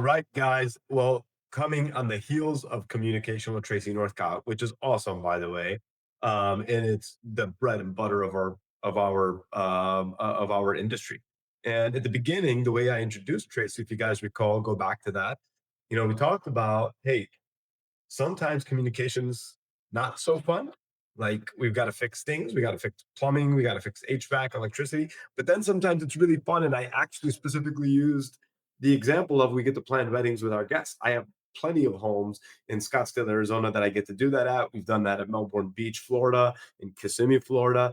right, guys. Well, coming on the heels of Communication with Tracy Northcott, which is awesome, by the way, and it's the bread and butter of our industry. And at the beginning, the way I introduced Tracy, if you guys recall, go back to that. We talked about, hey, sometimes communication's not so fun. Like we've got to fix things, we got to fix plumbing, we got to fix HVAC, electricity. But then sometimes it's really fun. And I actually specifically used the example of we get to plan weddings with our guests. I have plenty of homes in Scottsdale, Arizona that I get to do that at. We've done that at Melbourne Beach, Florida, in Kissimmee, Florida,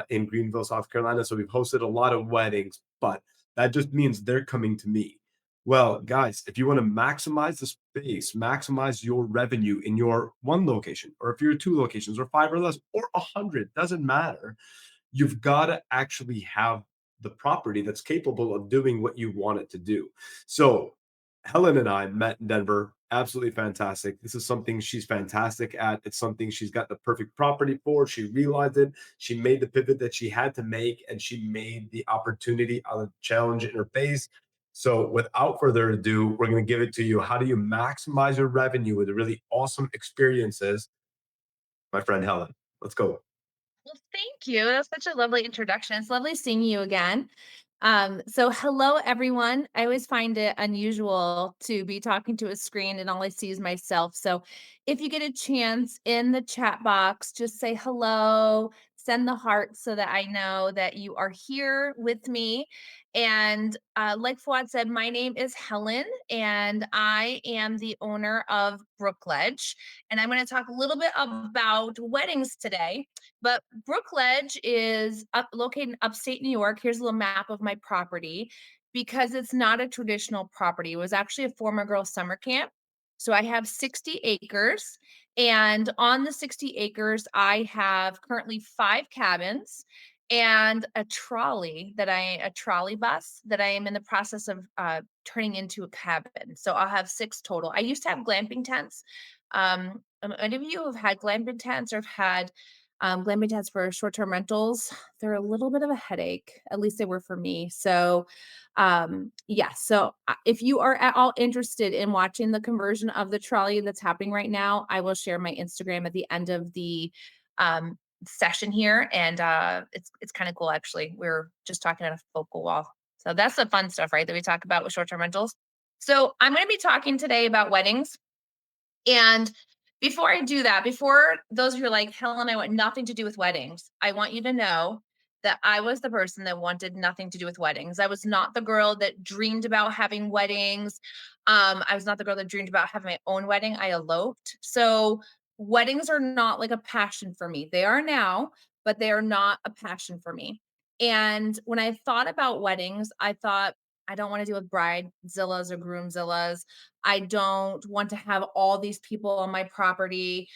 in Greenville, South Carolina. So we've hosted a lot of weddings, but that just means they're coming to me. Well, guys, if you want to maximize the space, maximize your revenue in your one location, or if you're two locations, or five or less, or 100, doesn't matter. You've got to actually have the property that's capable of doing what you want it to do. So, Helen and I met in Denver. Absolutely fantastic. This is something she's fantastic at. It's something she's got the perfect property for. She realized it. She made the pivot that she had to make, and she made the opportunity out of the challenge in her face. So, without further ado, we're going to give it to you. How do you maximize your revenue with really awesome experiences? My friend Helen, let's go. Well, thank you. That was such a lovely introduction. It's lovely seeing you again. So hello everyone. I always find it unusual to be talking to a screen and all I see is myself. So if you get a chance in the chat box, just say hello, send the heart so that I know that you are here with me. And like Fuad said, my name is Helen and I am the owner of Brookledge. And I'm going to talk a little bit about weddings today. But Brookledge is located in upstate New York. Here's a little map of my property because it's not a traditional property. It was actually a former girls' summer camp. So I have 60 acres. And on the 60 acres, I have currently 5 cabins and a trolley bus that I am in the process of turning into a cabin. So I'll have 6 total. I used to have glamping tents. Any of you have had glamping tents or have had glamping tents for short-term rentals? They're a little bit of a headache. At least they were for me. So, yeah. So, if you are at all interested in watching the conversion of the trolley that's happening right now, I will share my Instagram at the end of the um, session here, and it's kind of cool actually. We're just talking at a focal wall, so that's the fun stuff, right? That we talk about with short-term rentals. So, I'm going to be talking today about weddings and before I do that, before those of you are like, Helen, I want nothing to do with weddings, I want you to know that I was the person that wanted nothing to do with weddings. I was not the girl that dreamed about having weddings. I was not the girl that dreamed about having my own wedding. I eloped. So weddings are not like a passion for me. They are now, but they are not a passion for me. And when I thought about weddings, I thought, I don't want to deal with bridezillas or groomzillas. I don't want to have all these people on my property.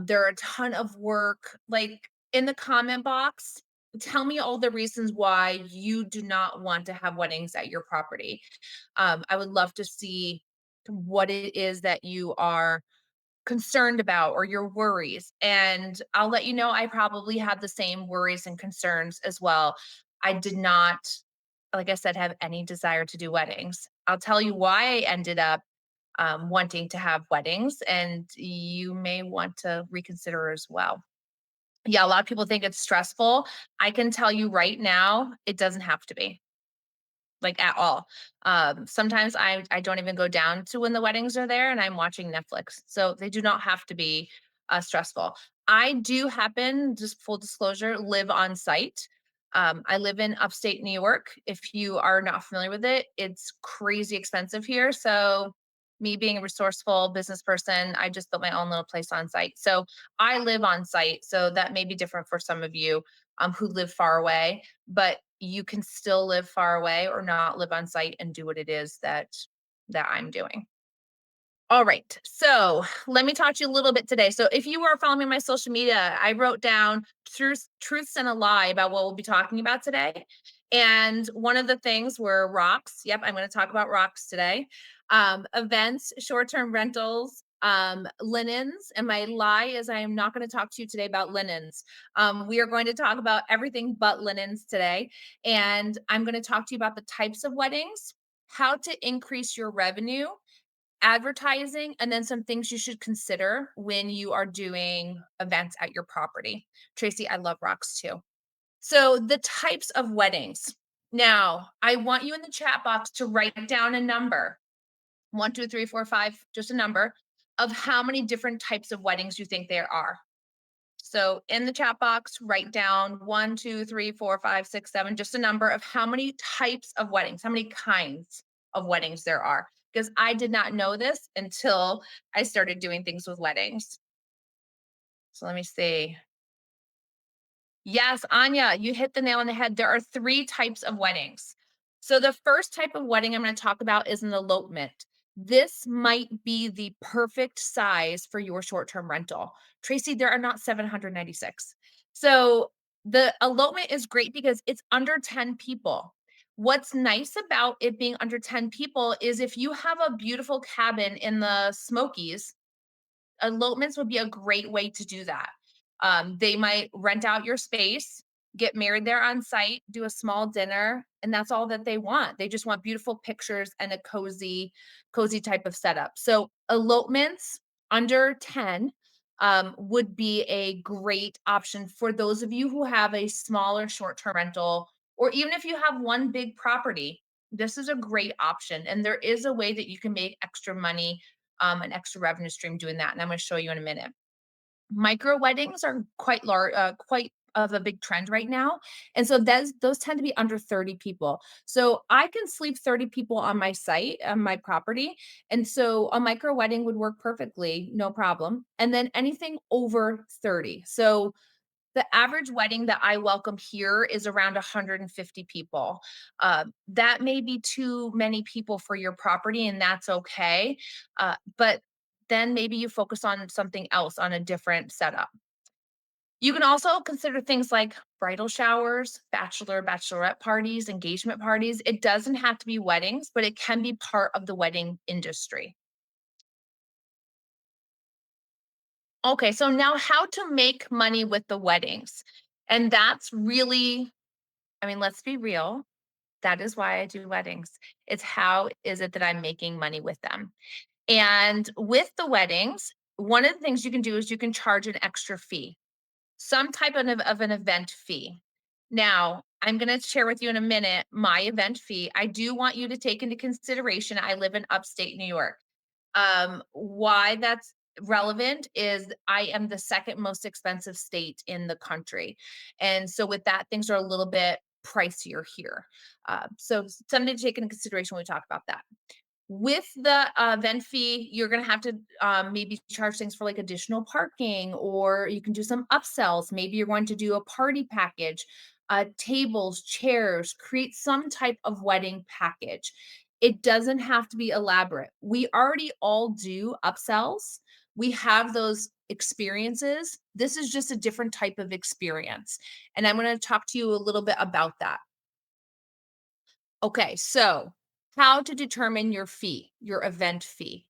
There are a ton of work. Like in the comment box, tell me all the reasons why you do not want to have weddings at your property. I would love to see what it is that you are concerned about or your worries. And I'll let you know, I probably have the same worries and concerns as well. I did not, like I said, have any desire to do weddings. I'll tell you why I ended up wanting to have weddings, and you may want to reconsider as well. Yeah, a lot of people think it's stressful. I can tell you right now, it doesn't have to be like at all. Sometimes I don't even go down to when the weddings are there and I'm watching Netflix. So they do not have to be stressful. I do happen, just full disclosure, live on site. I live in upstate New York. If you are not familiar with it, it's crazy expensive here. So me being a resourceful business person, I just built my own little place on site. So I live on site. So that may be different for some of you who live far away, but you can still live far away or not live on site and do what it is that I'm doing. All right. So let me talk to you a little bit today. So if you are following me on my social media, I wrote down truths and a lie about what we'll be talking about today. And one of the things were rocks. Yep, I'm going to talk about rocks today. Events, short-term rentals, linens. And my lie is I am not going to talk to you today about linens. We are going to talk about everything but linens today. And I'm going to talk to you about the types of weddings, how to increase your revenue, advertising, and then some things you should consider when you are doing events at your property. Tracy, I love rocks too. So, the types of weddings. Now, I want you in the chat box to write down a number, one, two, three, four, five, just a number of how many different types of weddings you think there are. So in the chat box, write down one, two, three, four, five, six, seven, just a number of how many types of weddings, how many kinds of weddings there are. Because I did not know this until I started doing things with weddings. So let me see. Yes, Anya, you hit the nail on the head. There are three types of weddings. So the first type of wedding I'm going to talk about is an elopement. This might be the perfect size for your short-term rental. Tracy, there are not 796. So the elopement is great because it's under 10 people. What's nice about it being under 10 people is if you have a beautiful cabin in the Smokies, elopements would be a great way to do that. They might rent out your space, get married there on site, do a small dinner, and that's all that they want. They just want beautiful pictures and a cozy type of setup. So elopements under 10 would be a great option for those of you who have a smaller short-term rental, or even if you have one big property. This is a great option, and there is a way that you can make extra money, an extra revenue stream doing that. And I'm going to show you in a minute. Micro weddings are quite large, quite of a big trend right now. And so those tend to be under 30 people. So I can sleep 30 people on my site, on my property. And so a micro wedding would work perfectly, no problem. And then anything over 30. So the average wedding that I welcome here is around 150 people. That may be too many people for your property, and that's okay. But then maybe you focus on something else, on a different setup. You can also consider things like bridal showers, bachelorette parties, engagement parties. It doesn't have to be weddings, but it can be part of the wedding industry. Okay, so now how to make money with the weddings. And that's really, I mean, let's be real. That is why I do weddings. It's how is it that I'm making money with them? And with the weddings, one of the things you can do is you can charge an extra fee, some type of an event fee. Now, I'm going to share with you in a minute my event fee. I do want you to take into consideration I live in upstate New York. Why that's relevant is I am the second most expensive state in the country. And so with that, things are a little bit pricier here. So something to take into consideration when we talk about that. With the event fee, you're going to have to maybe charge things for like additional parking, or you can do some upsells. Maybe you're going to do a party package, tables, chairs, create some type of wedding package. It doesn't have to be elaborate. We already all do upsells. We have those experiences. This is just a different type of experience. And I'm going to talk to you a little bit about that. Okay, so how to determine your fee, your event fee.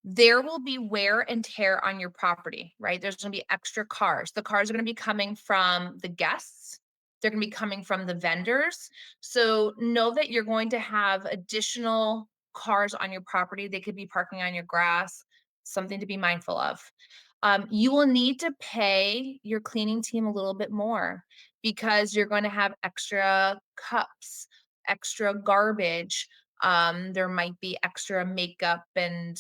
There will be wear and tear on your property, right? There's going to be extra cars. The cars are going to be coming from the guests. They're going to be coming from the vendors. So know that you're going to have additional cars on your property. They could be parking on your grass, something to be mindful of. You will need to pay your cleaning team a little bit more because you're going to have extra cups, extra garbage. There might be extra makeup and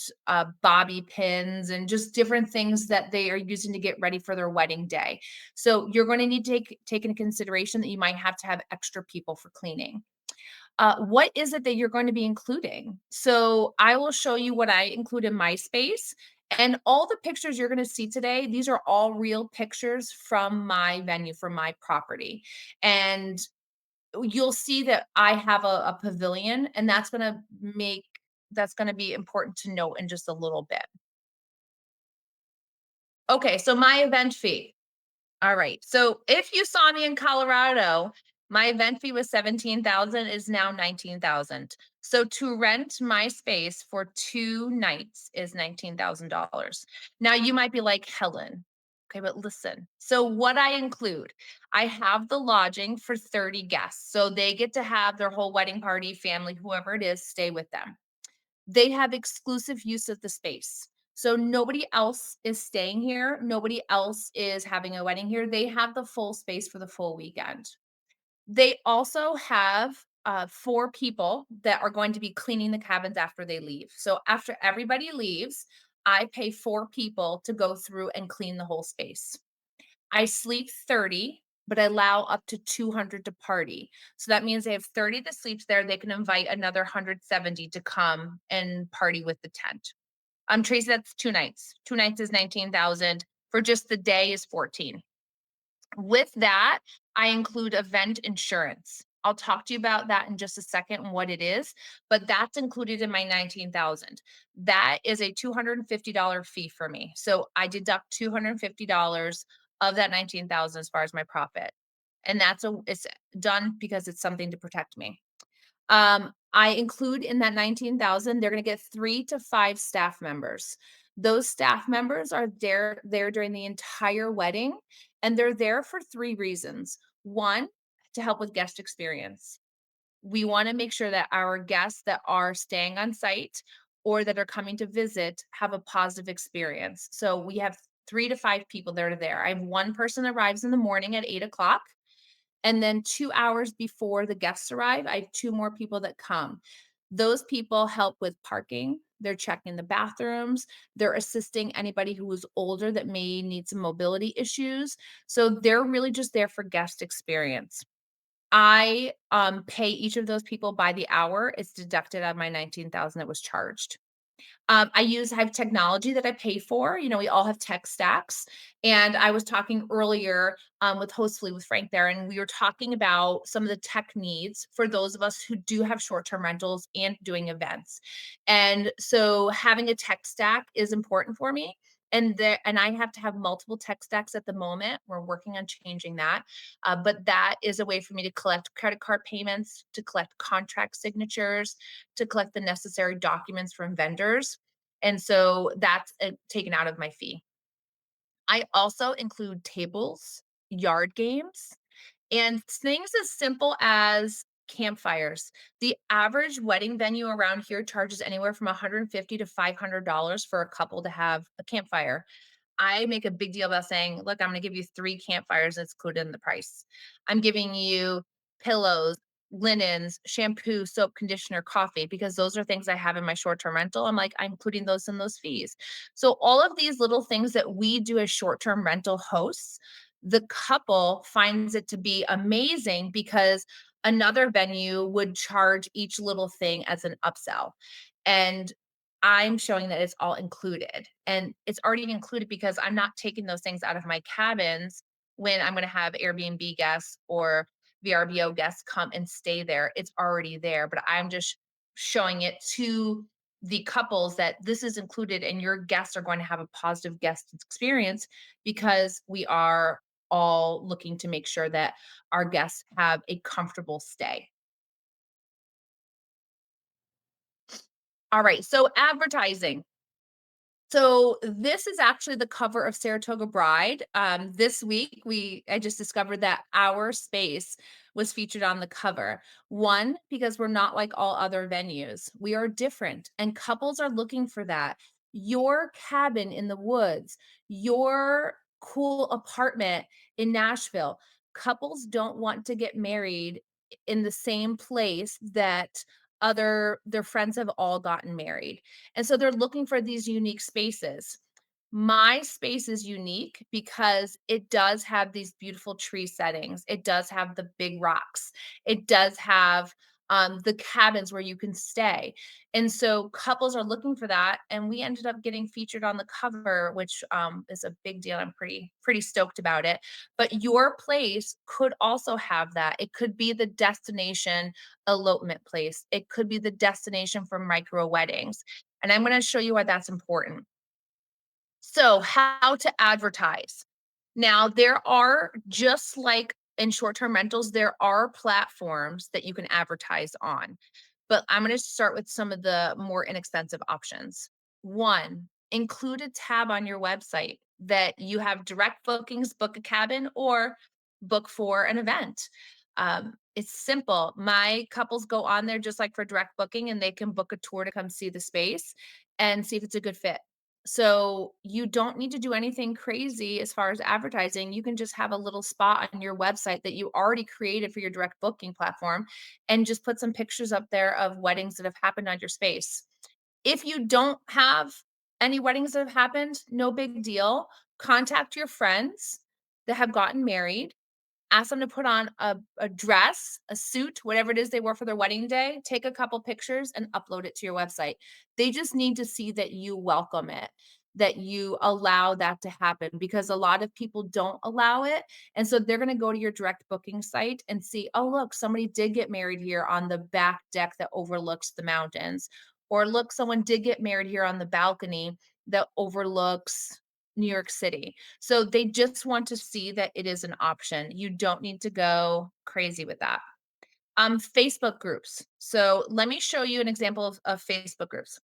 bobby pins and just different things that they are using to get ready for their wedding day. So you're going to need to take into consideration that you might have to have extra people for cleaning. What is it that you're going to be including? So I will show you what I include in my space. And all the pictures you're going to see today, these are all real pictures from my venue, from my property. And you'll see that I have a pavilion, and that's going to be important to note in just a little bit. Okay, so my event fee. All right. So if you saw me in Colorado, my event fee was 17,000 is now 19,000. So to rent my space for 2 nights is $19,000. Now you might be like, Helen, Okay, but listen. So what I include, I have the lodging for 30 guests. So they get to have their whole wedding party, family, whoever it is, stay with them. They have exclusive use of the space. So nobody else is staying here. Nobody else is having a wedding here. They have the full space for the full weekend. They also have 4 people that are going to be cleaning the cabins after they leave. So after everybody leaves, I pay 4 people to go through and clean the whole space. I sleep 30, but I allow up to 200 to party. So that means they have 30 that sleeps there. They can invite another 170 to come and party with the tent. Tracy, that's 2 nights. 2 nights is 19,000. For just the day is 14. With that, I include event insurance. I'll talk to you about that in just a second and what it is, but that's included in my 19,000. That is a $250 fee for me. So I deduct $250 of that 19,000 as far as my profit. And it's done because it's something to protect me. I include in that 19,000, they're going to get 3 to 5 staff members. Those staff members are there during the entire wedding, and they're there for 3 reasons. One, to help with guest experience. We want to make sure that our guests that are staying on site or that are coming to visit have a positive experience. So we have 3 to 5 people that are there. I have one person that arrives in the morning at 8 o'clock. And then 2 hours before the guests arrive, I have 2 more people that come. Those people help with parking, they're checking the bathrooms, they're assisting anybody who is older that may need some mobility issues. So they're really just there for guest experience. I pay each of those people by the hour. It's deducted out of my 19,000 that was charged. I have technology that I pay for. You know, we all have tech stacks. And I was talking earlier with Hostfully with Frank there, and we were talking about some of the tech needs for those of us who do have short-term rentals and doing events. And so having a tech stack is important for me. And I have to have multiple tech stacks at the moment. We're working on changing that. But that is a way for me to collect credit card payments, to collect contract signatures, to collect the necessary documents from vendors. And so that's taken out of my fee. I also include tables, yard games, and things as simple as campfires. The average wedding venue around here charges anywhere from 150 to $500 for a couple to have a campfire. I make a big deal about saying, "Look, I'm gonna give you 3 campfires that's included in the price. I'm giving you pillows, linens, shampoo, soap, conditioner, coffee," because those are things I have in my short-term rental. I'm like, I'm including those in those fees. So all of these little things that we do as short-term rental hosts, the couple finds it to be amazing because another venue would charge each little thing as an upsell. And I'm showing that it's all included, and it's already included because I'm not taking those things out of my cabins when I'm gonna have Airbnb guests or VRBO guests come and stay there. It's already there, but I'm just showing it to the couples that this is included and your guests are going to have a positive guest experience because we are all looking to make sure that our guests have a comfortable stay. All right, so advertising. So this is actually the cover of Saratoga Bride. This week, I just discovered that our space was featured on the cover. One, because we're not like all other venues. We are different, and couples are looking for that. Your cabin in the woods, your cool apartment in Nashville. Couples don't want to get married in the same place that their friends have all gotten married. And so they're looking for these unique spaces. My space is unique because it does have these beautiful tree settings. It does have the big rocks. It does have the cabins where you can stay. And so couples are looking for that. And we ended up getting featured on the cover, which is a big deal. I'm pretty stoked about it. But your place could also have that. It could be the destination elopement place. It could be the destination for micro weddings. And I'm going to show you why that's important. So, how to advertise. Now, there are just like in short-term rentals, there are platforms that you can advertise on. But I'm going to start with some of the more inexpensive options. One, include a tab on your website. that you have direct bookings, book a cabin, or book for an event. It's simple. My couples go on there just like for direct booking, and they can book a tour to come see the space and see if it's a good fit. So you don't need to do anything crazy as far as advertising. You can just have a little spot on your website that you already created for your direct booking platform and just put some pictures up there of weddings that have happened on your space. If you don't have any weddings that have happened, no big deal. Contact your friends that have gotten married. Ask them to put on a dress, a suit, whatever it is they wore for their wedding day. Take a couple pictures and upload it to your website. They just need to see that you welcome it, that you allow that to happen, because a lot of people don't allow it. And so they're going to go to your direct booking site and see, oh, look, somebody did get married here on the back deck that overlooks the mountains. Or look, someone did get married here on the balcony that overlooks New York City. So they just want to see that it is an option. You don't need to go crazy with that. Facebook groups. So let me show you an example of Facebook groups.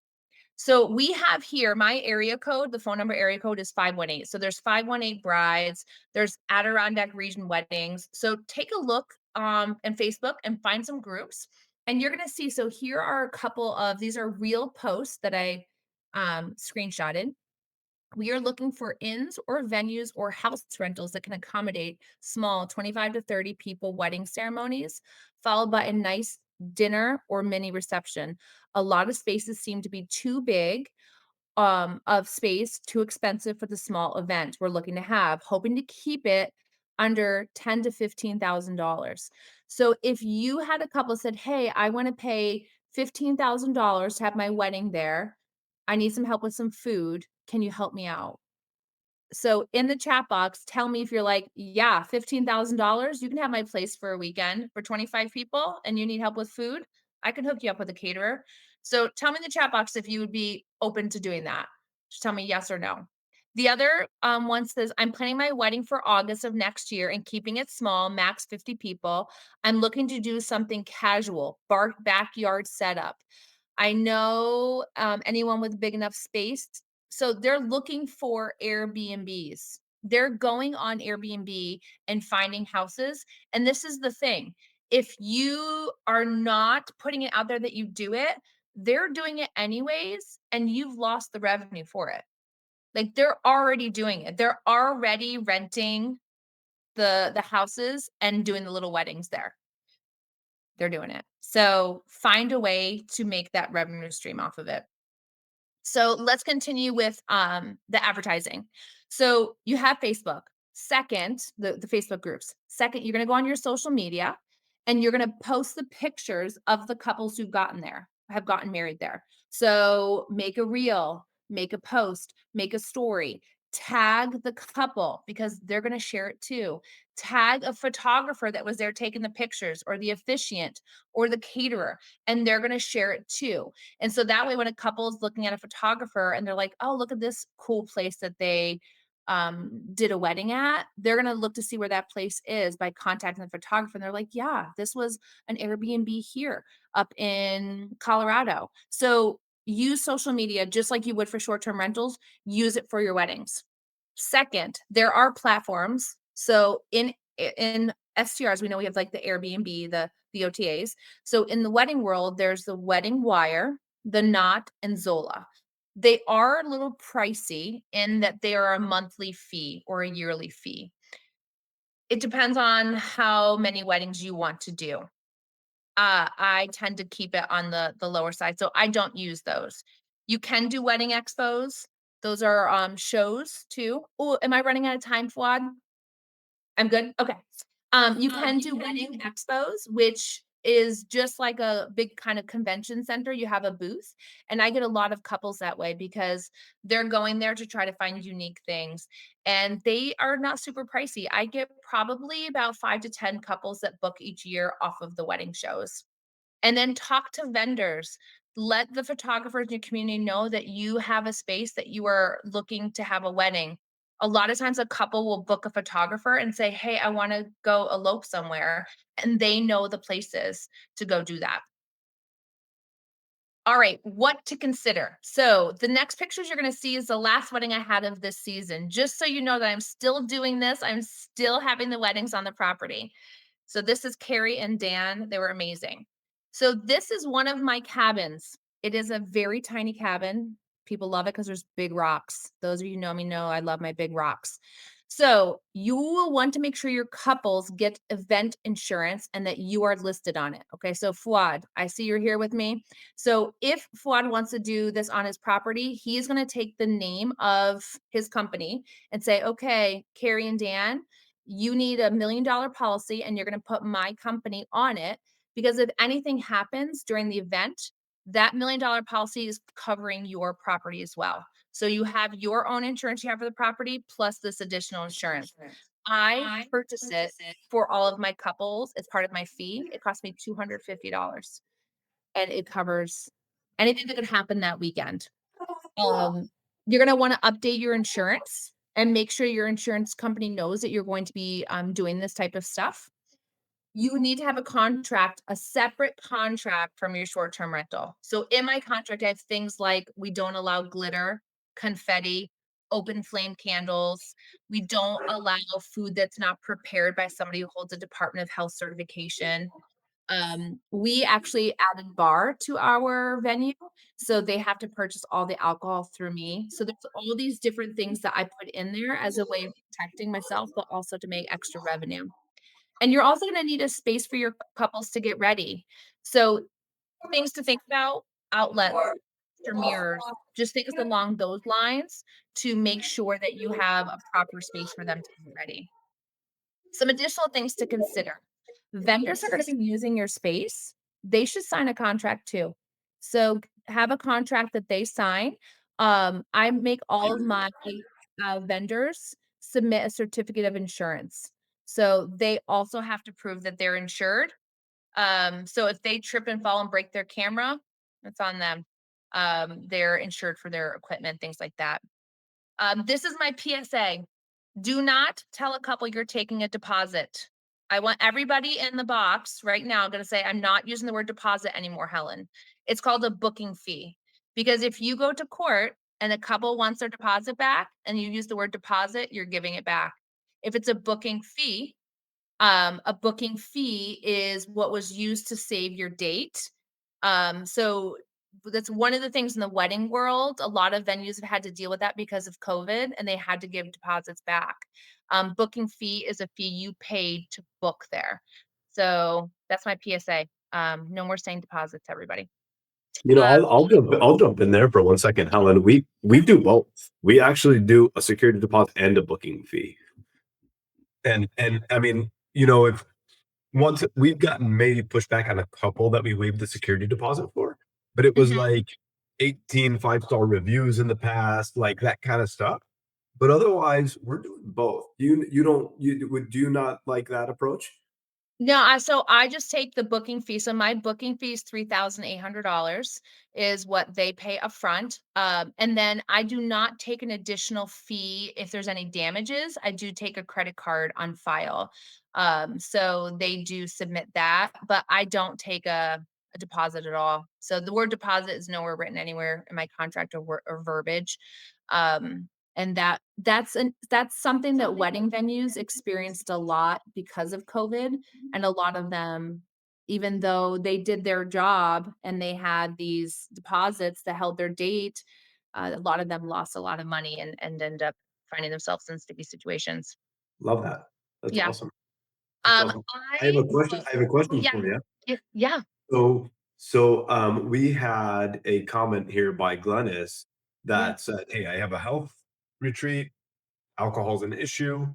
So we have here my area code, the phone number area code is 518. So there's 518 brides, there's Adirondack region weddings. So take a look in Facebook and find some groups, and you're going to see. So here are a couple of these are real posts that I screenshotted. We are looking for inns or venues or house rentals that can accommodate small 25 to 30 people wedding ceremonies, followed by a nice dinner or mini reception. A lot of spaces seem to be too big, of space, too expensive for the small event we're looking to have, hoping to keep it under ten to $15,000. So if you had a couple said, "Hey, I want to pay $15,000 to have my wedding there. I need some help with some food. Can you help me out?" So in the chat box, tell me if you're like, yeah, $15,000, you can have my place for a weekend for 25 people and you need help with food. I can hook you up with a caterer. So tell me in the chat box if you would be open to doing that. Just tell me yes or no. The other one says, I'm planning my wedding for August of next year and keeping it small, max 50 people. I'm looking to do something casual, backyard setup. I know anyone with big enough space. So they're looking for Airbnbs. They're going on Airbnb and finding houses. And this is the thing, if you are not putting it out there that you do it, they're doing it anyways, and you've lost the revenue for it. Like they're already doing it. They're already renting the houses and doing the little weddings there. They're doing it. So find a way to make that revenue stream off of it. So let's continue with the advertising. So you have Facebook. Second, the Facebook groups. Second, you're going to go on your social media and you're going to post the pictures of the couples who've gotten there, have gotten married there. So make a reel, make a post, make a story, tag the couple because they're going to share it too. Tag a photographer that was there taking the pictures, or the officiant, or the caterer, and they're going to share it too. And so that way, when a couple is looking at a photographer and they're like, oh, look at this cool place that they did a wedding at, they're going to look to see where that place is by contacting the photographer. And they're like, yeah, this was an Airbnb here up in Colorado. So use social media just like you would for short term rentals, use it for your weddings. Second, there are platforms. So in STRs, we know we have like the Airbnb, the OTAs. So in the wedding world, there's the Wedding Wire, the Knot, and Zola. They are a little pricey in that they are a monthly fee or a yearly fee. It depends on how many weddings you want to do. I tend to keep it on the lower side, so I don't use those. You can do wedding expos. Those are shows too. Oh, am I running out of time, Fuad? I'm good? Okay. You can do wedding expos, which is just like a big kind of convention center. You have a booth, and I get a lot of couples that way because they're going there to try to find unique things, and they are not super pricey. I get probably about 5 to 10 couples that book each year off of the wedding shows. And then talk to vendors. Let the photographers in your community know that you have a space that you are looking to have a wedding. A lot of times, a couple will book a photographer and say, hey, I want to go elope somewhere. And they know the places to go do that. All right, what to consider. So the next pictures you're going to see is the last wedding I had of this season. Just so you know that I'm still doing this, I'm still having the weddings on the property. So this is Carrie and Dan. They were amazing. So this is one of my cabins. It is a very tiny cabin. People love it because there's big rocks. Those of you who know me know I love my big rocks. So you will want to make sure your couples get event insurance and that you are listed on it. Okay. So Fuad, I see you're here with me. So if Fuad wants to do this on his property, he's going to take the name of his company and say, okay, Carrie and Dan, you need $1 million policy and you're going to put my company on it because if anything happens during the event, that $1 million policy is covering your property as well. So you have your own insurance you have for the property plus this additional insurance. I purchase it for all of my couples as part of my fee. It cost me $250 and it covers anything that could happen that weekend. Um, you're gonna wanna update your insurance and make sure your insurance company knows that you're going to be, doing this type of stuff. You need to have a contract, a separate contract from your short-term rental. So in my contract, I have things like we don't allow glitter, confetti, open flame candles. We don't allow food that's not prepared by somebody who holds a Department of Health certification. We actually added bar to our venue, so they have to purchase all the alcohol through me. So there's all these different things that I put in there as a way of protecting myself, but also to make extra revenue. And you're also gonna need a space for your couples to get ready. So things to think about, outlets or mirrors, just things along those lines to make sure that you have a proper space for them to get ready. Some additional things to consider. Vendors are going to be using your space. They should sign a contract too. So have a contract that they sign. I make all of my vendors submit a certificate of insurance. So they also have to prove that they're insured. So if they trip and fall and break their camera, it's on them. They're insured for their equipment, things like that. This is my PSA. Do not tell a couple you're taking a deposit. I want everybody in the box right now going to say, I'm not using the word deposit anymore, Helen. It's called a booking fee. Because if you go to court and a couple wants their deposit back and you use the word deposit, you're giving it back. If it's a booking fee is what was used to save your date. So that's one of the things in the wedding world. A lot of venues have had to deal with that because of COVID and they had to give deposits back. Booking fee is a fee you paid to book there. So that's my PSA. No more saying deposits, everybody. Uh, I'll jump in there for 1 second, Helen. We do both. We actually do a security deposit and a booking fee. And I mean, if once we've gotten maybe pushback on a couple that we waived the security deposit for, but it was mhm. like 18 5-star reviews in the past, like that kind of stuff. But otherwise, we're doing both. You don't do you not like that approach? No, so I just take the booking fee. So my booking fee is $3,800 is what they pay upfront. And then I do not take an additional fee if there's any damages. I do take a credit card on file. So they do submit that, but I don't take a deposit at all. So the word deposit is nowhere written anywhere in my contract or verbiage. And that's something that wedding venues experienced a lot because of COVID, and a lot of them, even though they did their job and they had these deposits that held their date, a lot of them lost a lot of money and end up finding themselves in sticky situations. Love that. That's Yeah. awesome. That's Um, awesome. I have I a question. I have a question yeah. for you. Yeah. We had a comment here by Glennis Yeah. that said, "Hey, I have a health retreat. Alcohol's an issue.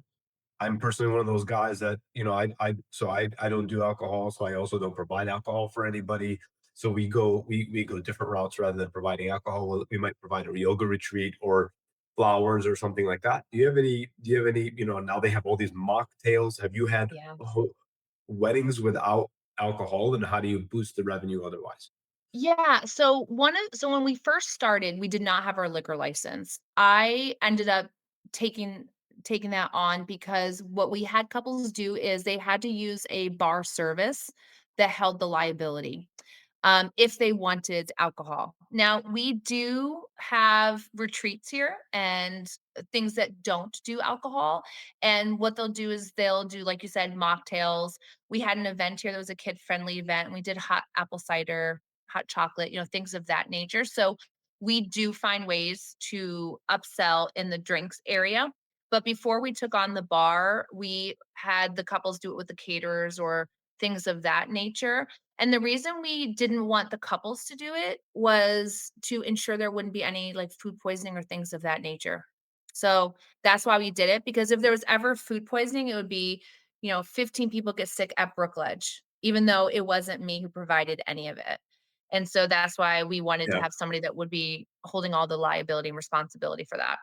I'm personally one of those guys that, I don't do alcohol, so I also don't provide alcohol for anybody. So we go different routes rather than providing alcohol. We might provide a yoga retreat or flowers or something like that. Do you have any, now they have all these mocktails. Have you had Yeah. weddings without alcohol, and how do you boost the revenue otherwise? Yeah, so when we first started, we did not have our liquor license. I ended up taking taking that on because what we had couples do is they had to use a bar service that held the liability. if they wanted alcohol. Now, we do have retreats here and things that don't do alcohol. And what they'll do is they'll do, like you said, mocktails. We had an event here that was a kid friendly event. And we did hot apple cider, hot chocolate, things of that nature. So we do find ways to upsell in the drinks area. But before we took on the bar, we had the couples do it with the caterers or things of that nature. And the reason we didn't want the couples to do it was to ensure there wouldn't be any like food poisoning or things of that nature. So that's why we did it, because if there was ever food poisoning, it would be, 15 people get sick at Brookledge, even though it wasn't me who provided any of it. And so that's why we wanted to Yeah. have somebody that would be holding all the liability and responsibility for that.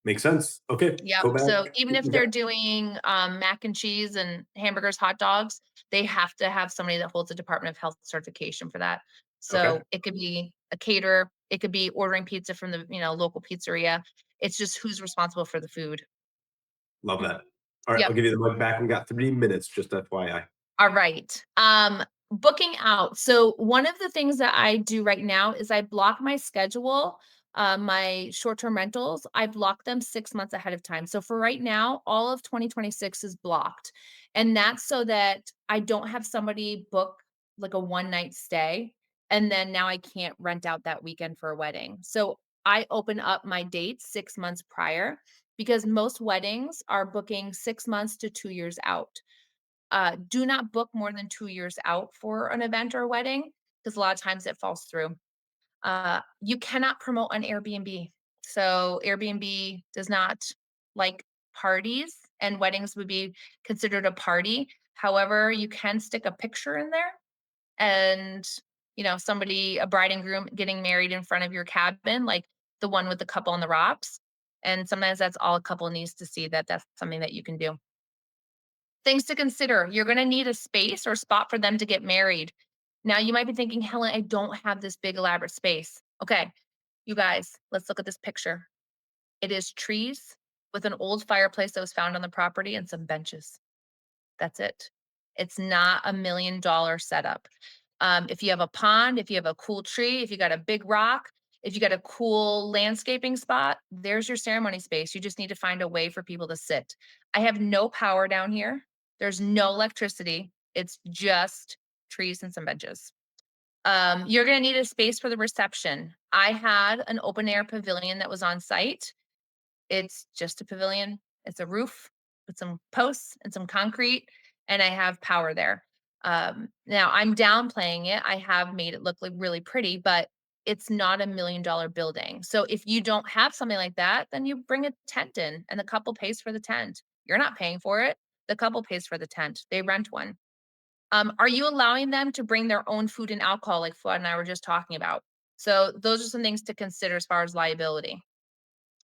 Makes sense. Okay. Yep. Go back. So even if Okay. they're doing mac and cheese and hamburgers, hot dogs, they have to have somebody that holds a Department of Health certification for that. Okay. So it could be a caterer, it could be ordering pizza from the local pizzeria. It's just who's responsible for the food. Love that. All right. I'll Yep. give you the mic back. We got 3 minutes, just FYI. All right. Booking out. So one of the things that I do right now is I block my schedule, my short-term rentals. I block them 6 months ahead of time. So for right now, all of 2026 is blocked. And that's so that I don't have somebody book like a one-night stay and then now I can't rent out that weekend for a wedding. So I open up my dates 6 months prior because most weddings are booking 6 months to 2 years out. Do not book more than 2 years out for an event or a wedding because a lot of times it falls through. You cannot promote on Airbnb. So Airbnb does not like parties, and weddings would be considered a party. However, you can stick a picture in there and, somebody, a bride and groom getting married in front of your cabin, like the one with the couple on the rocks. And sometimes that's all a couple needs to see, that that's something that you can do. Things to consider. You're going to need a space or spot for them to get married. Now, you might be thinking, Helen, I don't have this big elaborate space. Okay, you guys, let's look at this picture. It is trees with an old fireplace that was found on the property and some benches. That's it. It's not $1 million setup. If you have a pond, if you have a cool tree, if you got a big rock, if you got a cool landscaping spot, there's your ceremony space. You just need to find a way for people to sit. I have no power down here. There's no electricity. It's just trees and some benches. You're going to need a space for the reception. I had an open air pavilion that was on site. It's just a pavilion. It's a roof with some posts and some concrete, and I have power there. Now I'm downplaying it. I have made it look like really pretty, but it's not $1 million building. So if you don't have something like that, then you bring a tent in and the couple pays for the tent. You're not paying for it. The couple pays for the tent. They rent one. Are you allowing them to bring their own food and alcohol like Fuad and I were just talking about? So those are some things to consider as far as liability.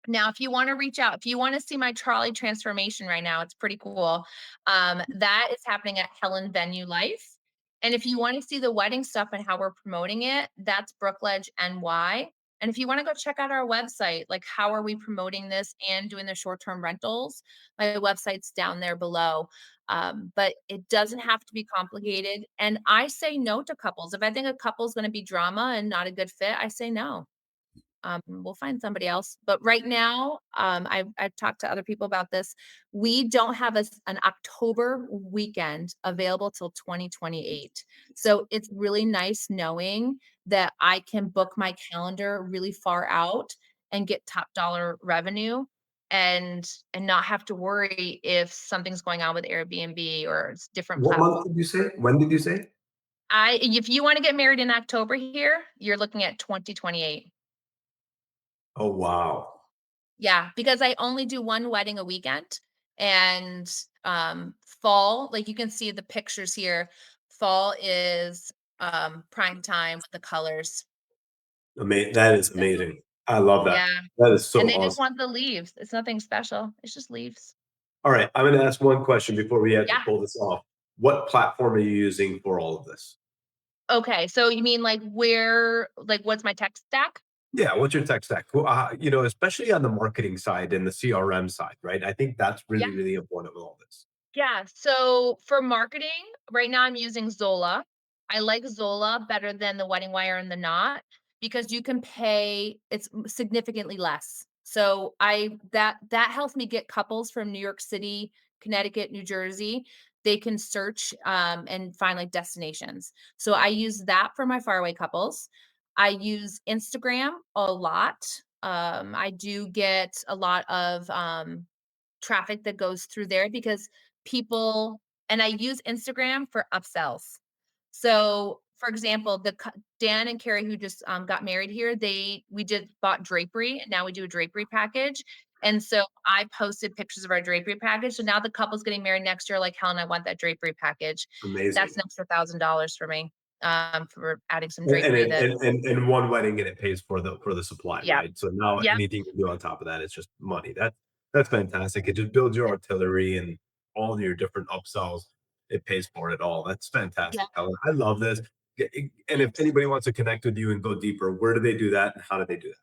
Now, if you wanna reach out, if you wanna see my trolley transformation right now, it's pretty cool. That is happening at Helen Venue Life. And if you wanna see the wedding stuff and how we're promoting it, that's Brookledge NY. And if you wanna go check out our website, like how are we promoting this and doing the short-term rentals, my website's down there below. But it doesn't have to be complicated. And I say no to couples. If I think a couple's gonna be drama and not a good fit, I say no. We'll find somebody else. But right now, I've talked to other people about this. We don't have an October weekend available till 2028. So it's really nice knowing that I can book my calendar really far out and get top dollar revenue and not have to worry if something's going on with Airbnb or it's different What month platforms. did you say? When did you say? I If you want to get married in October here, you're looking at 2028. Oh, wow. Yeah, because I only do one wedding a weekend and fall, like you can see the pictures here, fall is prime time with the colors. That is Yeah. amazing. I love that. Yeah. That is And so they just awesome. want the leaves. It's nothing special. It's just leaves. All right, I'm gonna ask one question before we have to Yeah. pull this off. What platform are you using for all of this? Okay. So you mean like what's my tech stack? Yeah, what's your tech stack? Well, especially on the marketing side and the CRM side, right? I think that's Yeah. really, really important with all this. Yeah. So for marketing, right now I'm using Zola. I like Zola better than the wedding wire and the knot because you can pay it's significantly less. So I that helps me get couples from New York City, Connecticut, New Jersey. They can search and find like destinations. So I use that for my faraway couples. I use Instagram a lot. I do get a lot of traffic that goes through there because people and I use Instagram for upsells. So, for example, Dan and Carrie who just got married here, we did bought drapery and now we do a drapery package. And so I posted pictures of our drapery package. So now the couple's getting married next year, like Helen, I want that drapery package. That's Amazing. an extra $1,000 for me for adding some And drapery that and one wedding, and it pays for the supply, yeah. right? So now Yep. anything you do on top of that is just money. That's fantastic. It just builds your artillery and all your different upsells. It pays for it all. That's Yeah. fantastic, Helen. I love this. And if Thanks. anybody wants to connect with you and go deeper, where do they do that, and how do they do that?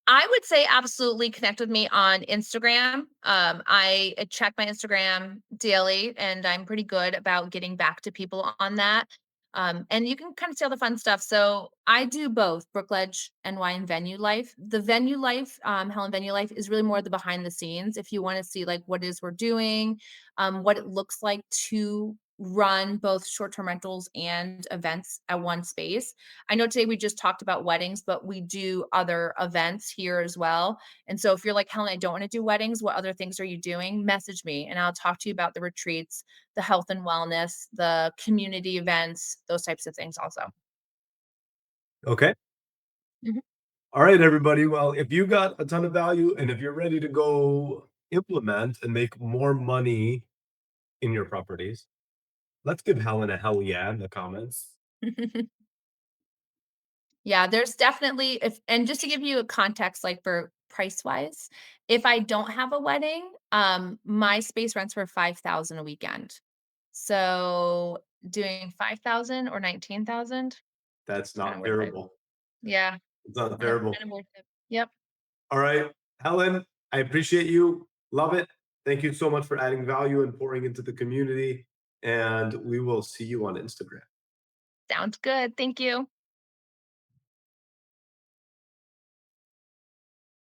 I would say absolutely connect with me on Instagram. I check my Instagram daily, and I'm pretty good about getting back to people on that. And you can kind of see all the fun stuff. So I do both Brookledge and Wine Venue Life. The venue life, Helen Venue Life, is really more the behind the scenes. If you want to see like what it is we're doing, what it looks like to run both short-term rentals and events at one space. I know today we just talked about weddings, but we do other events here as well. And so if you're like, Helen, I don't want to do weddings, what other things are you doing? Message me and I'll talk to you about the retreats, the health and wellness, the community events, those types of things also. Okay. Mhm. All right, everybody. Well, if you got a ton of value and if you're ready to go implement and make more money in your properties, let's give Helen a hell yeah in the comments. Yeah, there's definitely if and just to give you a context, like for price wise, if I don't have a wedding, my space rents for 5,000 a weekend. So doing 5,000 or 19,000, That's it's kind not of worth it. terrible. Yeah, It's not kind of terrible. kind of worth it. Yep. All right, Helen, I appreciate you. Love it. Thank you so much for adding value and pouring into the community. And we will see you on Instagram. Sounds good. Thank you.